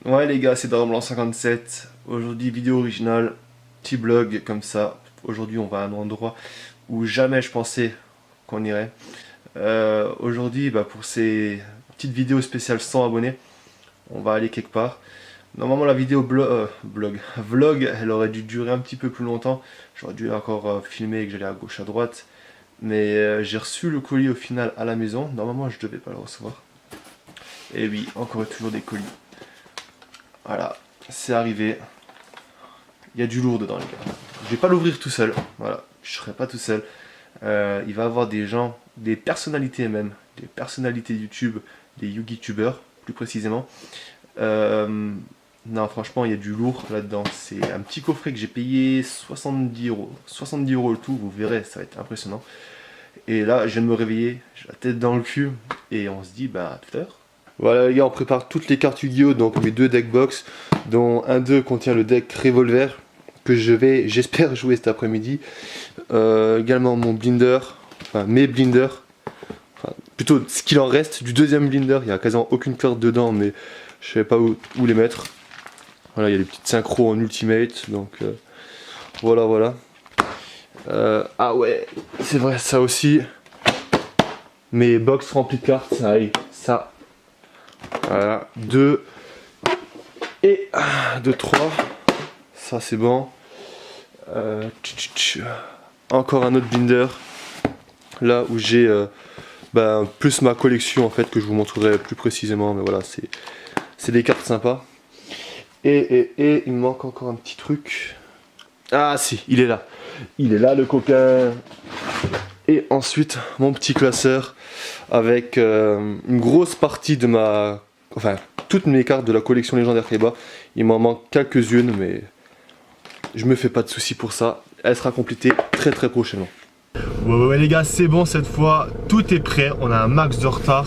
Ouais les gars, c'est Dragonblanc57. Aujourd'hui vidéo originale, petit blog comme ça. Aujourd'hui on va à un endroit où jamais je pensais qu'on irait. Aujourd'hui pour ces petites vidéos spéciales 100 abonnés, on va aller quelque part. Normalement la vidéo vlog, elle aurait dû durer un petit peu plus longtemps. J'aurais dû encore filmer et que j'allais à gauche à droite. Mais j'ai reçu le colis au final à la maison. Normalement je devais pas le recevoir. Et oui, encore et toujours des colis. Voilà, c'est arrivé. Il y a du lourd dedans les gars. Je vais pas l'ouvrir tout seul. Voilà, je serai pas tout seul. Il va y avoir des gens, des personnalités même, des personnalités YouTube, des YouTubers plus précisément. Non franchement il y a du lourd là-dedans. C'est un petit coffret que j'ai payé 70 euros. 70 euros le tout, vous verrez, ça va être impressionnant. Et là je viens de me réveiller, j'ai la tête dans le cul et on se dit à tout à l'heure. Voilà les gars, on prépare toutes les cartes Yu-Gi-Oh! Donc mes deux deck box, dont un d'eux contient le deck Revolver, que j'espère jouer cet après-midi. Également mon blinder, enfin mes blinders, enfin, plutôt ce qu'il en reste du deuxième blinder, il n'y a quasiment aucune carte dedans, mais je savais pas où les mettre. Voilà, il y a des petites synchros en ultimate, donc voilà. Ah ouais, c'est vrai, ça aussi. Mes box remplies de cartes, ça. Voilà, 2 et 2, 3. Ça c'est bon. Encore un autre binder. Là où j'ai plus ma collection en fait, que je vous montrerai plus précisément. Mais voilà, c'est des cartes sympas. Et il me manque encore un petit truc. Ah si, il est là. Il est là le coquin. Et ensuite mon petit classeur avec une grosse partie de toutes mes cartes de la collection légendaire Kaiba. Il m'en manque quelques-unes, mais je me fais pas de soucis pour ça. Elle sera complétée très prochainement. Ouais les gars, c'est bon cette fois, tout est prêt, on a un max de retard.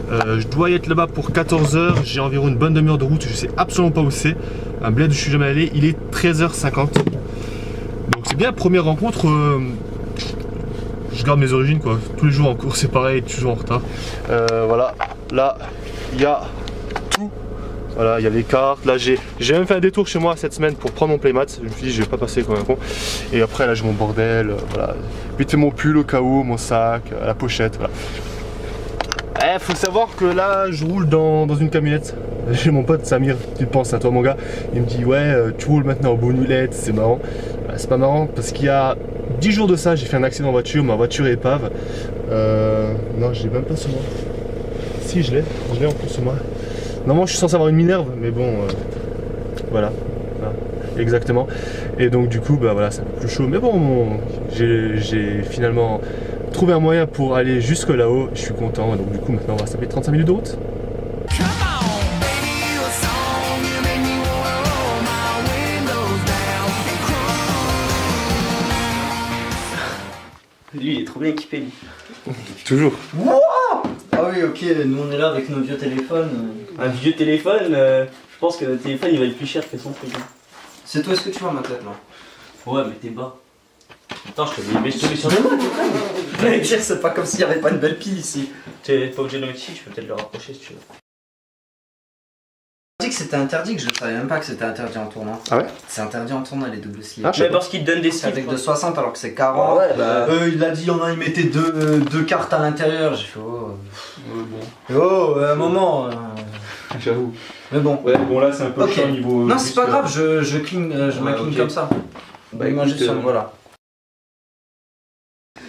Je dois y être là-bas pour 14 h, j'ai environ une bonne demi-heure de route, je sais absolument pas où c'est. Un bled où je suis jamais allé, il est 13h50. Donc c'est bien, première rencontre. Je garde mes origines quoi, tous les jours en cours c'est pareil, toujours en retard. Voilà, là il y a tout. Voilà, il y a les cartes, là j'ai même fait un détour chez moi cette semaine pour prendre mon playmat. Je me suis dit je vais pas passer comme un con. Et après là j'ai mon bordel, voilà. Vite fait mon pull au cas où, mon sac, la pochette, voilà. Faut savoir que là je roule dans une camionnette. J'ai mon pote Samir, tu penses à toi mon gars. Il me dit ouais tu roules maintenant en bonnulette, c'est marrant. C'est pas marrant parce qu'il y a 10 jours de ça j'ai fait un accident en voiture, ma voiture est épave. Non je l'ai même pas sur moi. Si je l'ai en plus sur moi. Normalement je suis censé avoir une Minerve mais bon voilà exactement. Et donc du coup voilà c'est un peu plus chaud mais bon j'ai finalement trouvé un moyen pour aller jusque là-haut, je suis content. Donc du coup maintenant on va se taper 35 minutes de route. Lui il est trop bien équipé lui. Toujours. Wow, ah oui ok, nous on est là avec nos vieux téléphones. Un vieux téléphone, je pense que le téléphone il va être plus cher que son truc. C'est toi, est-ce que tu vois ma tête là? Ouais mais t'es bas. Attends je te mets sur le main. Mec, c'est pas comme s'il y avait pas une belle pile ici. T'es pas obligé de le mettre ici, tu peux peut-être le rapprocher si tu veux. Tu as dit que c'était interdit, que je savais même pas que c'était interdit en tournant. Ah ouais? C'est interdit en tournant les doubles sleeves. Ah, Mais parce qu'il te donne des C'est slips. avec de 60 alors que c'est 40. Ah ouais, bah... Il a dit, il y en a, il mettait deux cartes à l'intérieur. J'ai fait un moment. J'avoue. Mais bon. Ouais bon là c'est un peu Ok. chaud au niveau. Non, c'est pas grave, je cligne, je m'incline comme ça. Bah Moi, écoute, voilà.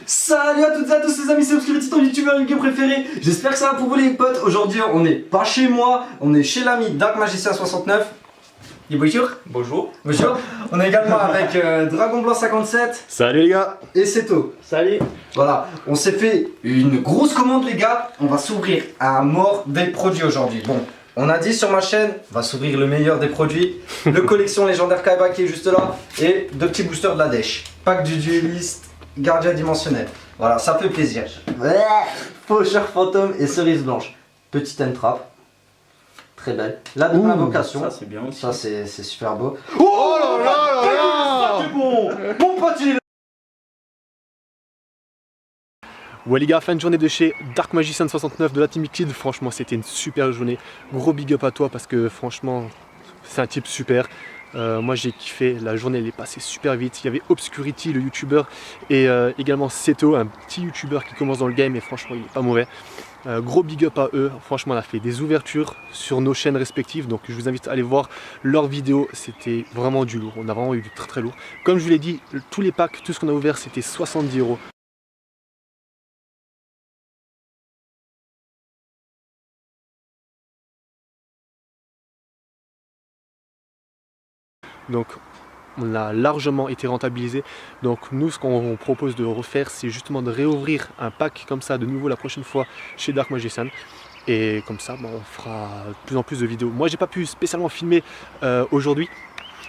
Salut à toutes et à tous les amis, c'est Obscurity, ton youtubeur Yu-Gi-Oh préféré. J'espère que ça va pour vous les potes. Aujourd'hui on n'est pas chez moi, on est chez l'ami Dark Magicien 69. Et bonjour. Bonjour. Bonjour. On est également avec Dragon Blanc 57 Salut les gars. et Seto. Salut. Voilà, on s'est fait une grosse commande les gars. On va s'ouvrir à mort des produits aujourd'hui. Bon, on a dit sur ma chaîne, on va s'ouvrir le meilleur des produits. Le collection légendaire Kaiba qui est juste là. Et deux petits boosters de la dèche. Pack du dueliste, gardien dimensionnel. Voilà, ça fait plaisir. Faucheur fantôme et cerise blanche. Petite entrap. Très belle. La double invocation. Ça c'est bien aussi. Ça c'est super beau. Oh là là là là. C'est bon. Mon pote il est là. Ouais les gars, fin de journée de chez Dark Magician 69 de la Team Kid. Franchement c'était une super journée. Gros big up à toi parce que franchement c'est un type super. Moi j'ai kiffé, la journée elle est passée super vite. Il y avait Obscurity, le youtubeur, et également Seto, un petit youtubeur qui commence dans le game, et franchement il est pas mauvais. Gros big up à eux, franchement on a fait des ouvertures sur nos chaînes respectives, donc je vous invite à aller voir leurs vidéos, c'était vraiment du lourd, on a vraiment eu du très lourd. Comme je vous l'ai dit, tous les packs, tout ce qu'on a ouvert c'était 70 €. Donc on a largement été rentabilisé. Donc nous ce qu'on propose de refaire, c'est justement de réouvrir un pack comme ça de nouveau la prochaine fois chez Dark Magician. Et comme ça on fera de plus en plus de vidéos. Moi j'ai pas pu spécialement filmer aujourd'hui.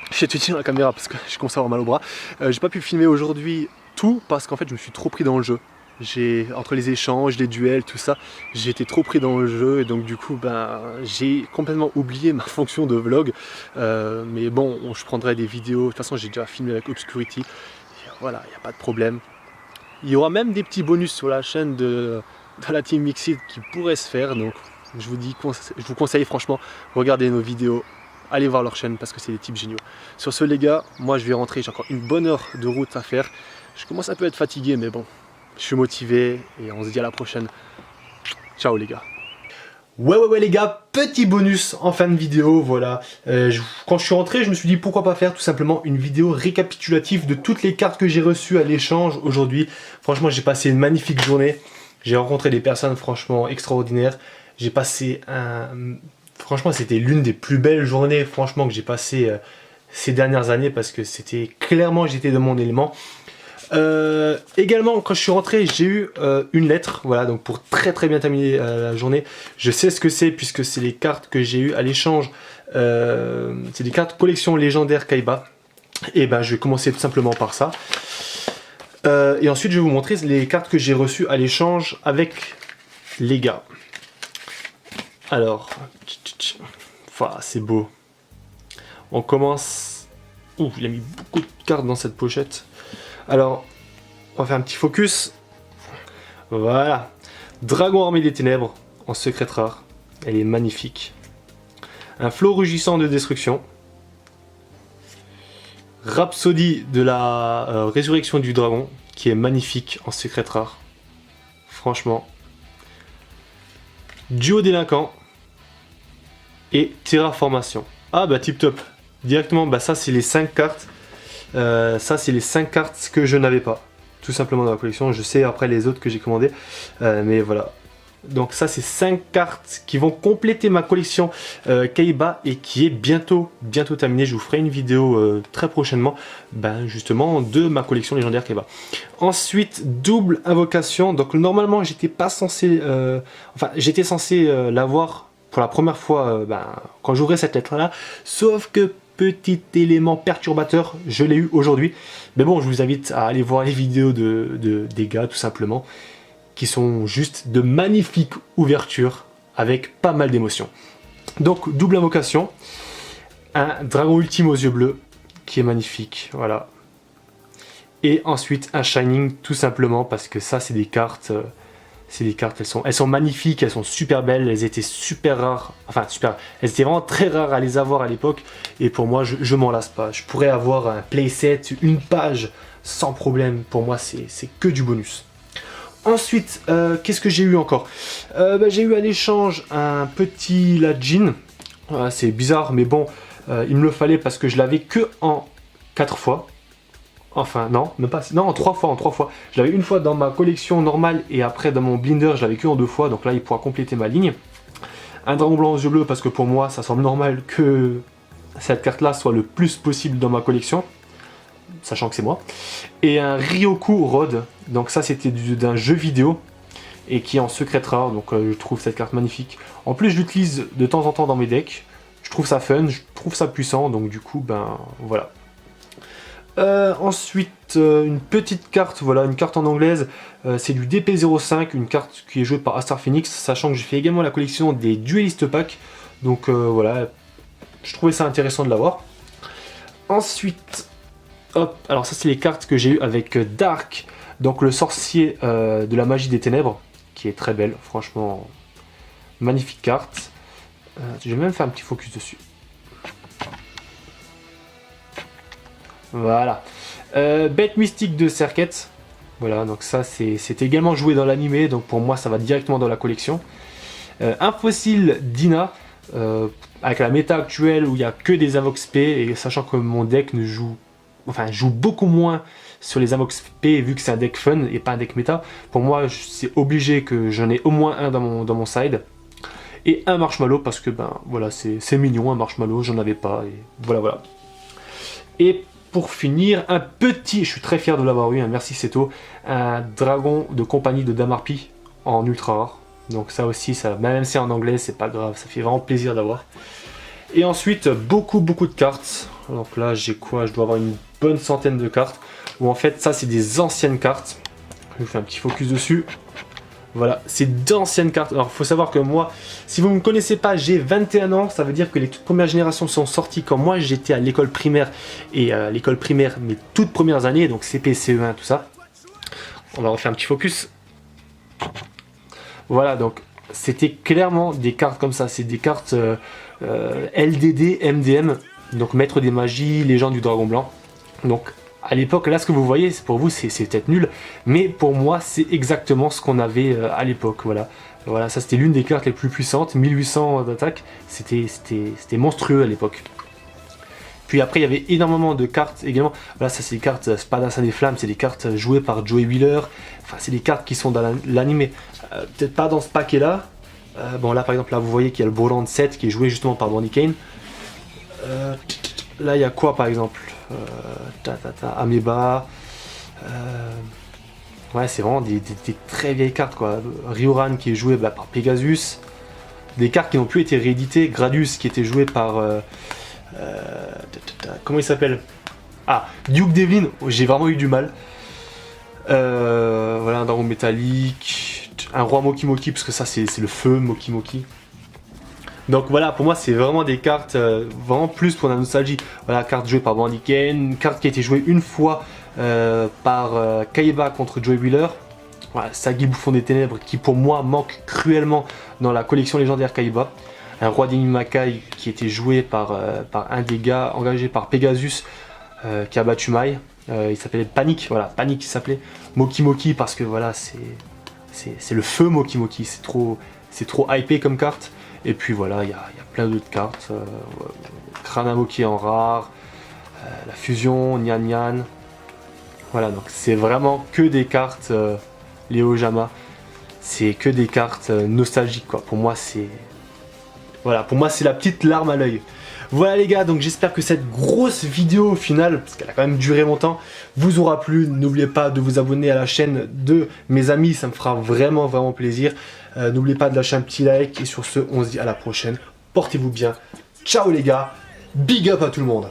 Je vais te dire la caméra parce que je commence à avoir mal au bras. J'ai pas pu filmer aujourd'hui tout parce qu'en fait je me suis trop pris dans le jeu. Entre les échanges, les duels, tout ça, j'ai été trop pris dans le jeu et donc du coup j'ai complètement oublié ma fonction de vlog. Mais bon, je prendrai des vidéos, de toute façon j'ai déjà filmé avec Obscurity, et voilà, il n'y a pas de problème. Il y aura même des petits bonus sur la chaîne de la team Mixit qui pourraient se faire, donc je vous conseille franchement, regardez nos vidéos, allez voir leur chaîne parce que c'est des types géniaux. Sur ce les gars, moi je vais rentrer, j'ai encore une bonne heure de route à faire. Je commence un peu à être fatigué mais bon. Je suis motivé et on se dit à la prochaine. Ciao les gars. Ouais les gars, petit bonus en fin de vidéo, voilà. Quand je suis rentré, je me suis dit pourquoi pas faire tout simplement une vidéo récapitulative de toutes les cartes que j'ai reçues à l'échange aujourd'hui. Franchement, j'ai passé une magnifique journée. J'ai rencontré des personnes franchement extraordinaires. J'ai passé Franchement, c'était l'une des plus belles journées franchement que j'ai passé ces dernières années parce que c'était clairement, j'étais dans mon élément. Également quand je suis rentré j'ai eu une lettre, voilà, donc pour très bien terminer la journée, je sais ce que c'est puisque c'est les cartes que j'ai eu à l'échange, c'est des cartes collection légendaire Kaiba, et je vais commencer tout simplement par ça, et ensuite je vais vous montrer les cartes que j'ai reçues à l'échange avec les gars. Alors c'est beau, on commence. Ouh, il a mis beaucoup de cartes dans cette pochette. Alors, on va faire un petit focus. Voilà. Dragon armé des ténèbres en secrète rare. Elle est magnifique. Un flot rugissant de destruction. Rhapsodie de la résurrection du dragon, qui est magnifique en secrète rare. Franchement. Duo délinquant. Et terraformation. Ah tip top. Directement, ça c'est les 5 cartes. Ça c'est les 5 cartes que je n'avais pas tout simplement dans la collection. Je sais après les autres que j'ai commandé, mais voilà, donc ça c'est 5 cartes qui vont compléter ma collection Kaiba et qui est bientôt terminée. Je vous ferai une vidéo très prochainement justement de ma collection légendaire Kaiba. Ensuite, double invocation. Donc normalement j'étais pas censé j'étais censé l'avoir pour la première fois quand j'ouvrais cette lettre là, sauf que petit élément perturbateur, je l'ai eu aujourd'hui. Mais bon, je vous invite à aller voir les vidéos des gars, tout simplement, qui sont juste de magnifiques ouvertures, avec pas mal d'émotions. Donc, double invocation. Un dragon ultime aux yeux bleus, qui est magnifique, voilà. Et ensuite, un Shining, tout simplement, parce que ça, c'est des cartes... elles sont magnifiques, elles sont super belles, elles étaient super rares, elles étaient vraiment très rares à les avoir à l'époque, et pour moi je m'en lasse pas. Je pourrais avoir un playset, une page sans problème, pour moi c'est que du bonus. Ensuite, qu'est-ce que j'ai eu encore? J'ai eu à l'échange un petit Lajin, c'est bizarre mais bon, il me le fallait parce que je l'avais que en 4 fois. Enfin non, même pas, non, en 3 fois. Je l'avais une fois dans ma collection normale et après dans mon blinder je l'avais que en 2 fois, donc là il pourra compléter ma ligne. Un dragon blanc aux yeux bleus parce que pour moi ça semble normal que cette carte là soit le plus possible dans ma collection, sachant que c'est moi. Et un Ryoku Rod, donc ça c'était d'un jeu vidéo et qui est en secrète rare, donc je trouve cette carte magnifique. En plus je l'utilise de temps en temps dans mes decks, je trouve ça fun, je trouve ça puissant, donc du coup voilà. Ensuite, une petite carte, voilà, une carte en anglaise, c'est du DP05, une carte qui est jouée par Astar Phoenix, sachant que j'ai fait également la collection des Duelist Pack, donc voilà, je trouvais ça intéressant de l'avoir. Ensuite, hop, alors ça c'est les cartes que j'ai eu avec Dark, donc le sorcier de la magie des ténèbres, qui est très belle, franchement, magnifique carte. Je vais même faire un petit focus dessus. Voilà. Bête mystique de Serket. Voilà, donc ça c'est également joué dans l'animé, donc pour moi ça va directement dans la collection. Un fossile Dina, avec la méta actuelle où il n'y a que des Avox P, et sachant que mon deck joue beaucoup moins sur les Avox P vu que c'est un deck fun et pas un deck méta. Pour moi c'est obligé que j'en ai au moins un dans mon side. Et un marshmallow parce que ben voilà, c'est mignon un marshmallow, j'en avais pas et voilà. Et pour finir, un petit, je suis très fier de l'avoir eu, merci Seto, un dragon de compagnie de Damarpi en ultra rare. Donc ça aussi, même si c'est en anglais, c'est pas grave, ça fait vraiment plaisir d'avoir. Et ensuite, beaucoup de cartes. Donc là, j'ai quoi? Je dois avoir une bonne centaine de cartes. Où en fait, ça c'est des anciennes cartes. Je vous fais un petit focus dessus. Voilà, c'est d'anciennes cartes. Alors, il faut savoir que moi, si vous ne me connaissez pas, j'ai 21 ans. Ça veut dire que les toutes premières générations sont sorties quand moi j'étais à l'école primaire. Et l'école primaire, mes toutes premières années, donc CP, CE1, tout ça. On va refaire un petit focus. Voilà, donc c'était clairement des cartes comme ça. C'est des cartes LDD, MDM, donc Maître des Magies, Légende du Dragon Blanc. Donc, à l'époque, là, ce que vous voyez, pour vous, c'est peut-être nul, mais pour moi, c'est exactement ce qu'on avait à l'époque. Voilà, ça c'était l'une des cartes les plus puissantes, 1800 d'attaque, c'était monstrueux à l'époque. Puis après, il y avait énormément de cartes également. Voilà, ça c'est des cartes Spadassin des Flammes, c'est des cartes jouées par Joey Wheeler. Enfin, c'est des cartes qui sont dans l'animé. Peut-être pas dans ce paquet-là. Bon, là, par exemple, là, vous voyez qu'il y a le Boland 7 qui est joué justement par Brandy Kane. Là, il y a quoi, par exemple? Ameba. Ouais, c'est vraiment des très vieilles cartes, quoi. Rioran qui est joué par Pegasus. Des cartes qui n'ont plus été rééditées. Gradius qui était joué par... comment il s'appelle? Ah, Duke Devlin. J'ai vraiment eu du mal. Voilà, un dragon métallique. Un roi Moki Moki, parce que ça, c'est le feu Moki Moki. Donc voilà, pour moi c'est vraiment des cartes vraiment plus pour la nostalgie. Voilà, carte jouée par Brandy Kane, carte qui a été jouée une fois par Kaiba contre Joey Wheeler. Voilà, Sagi Bouffon des Ténèbres qui pour moi manque cruellement dans la collection légendaire Kaiba. Un roi d'Inimakai qui était joué par un des gars engagé par Pegasus qui a battu Mai. Il s'appelait Panic, voilà, Panic il s'appelait. Moki Moki parce que voilà, c'est le feu Moki Moki, c'est trop hypé comme carte. Et puis voilà, il y a plein d'autres cartes. Kranamoki en rare, la fusion, Nyan Nyan. Voilà, donc c'est vraiment que des cartes Léo Jama. C'est que des cartes nostalgiques, quoi. Pour moi, c'est... Voilà, pour moi, c'est la petite larme à l'œil. Voilà les gars, donc j'espère que cette grosse vidéo au final, parce qu'elle a quand même duré longtemps, vous aura plu. N'oubliez pas de vous abonner à la chaîne de mes amis, ça me fera vraiment plaisir. N'oubliez pas de lâcher un petit like et sur ce, on se dit à la prochaine. Portez-vous bien. Ciao les gars, big up à tout le monde.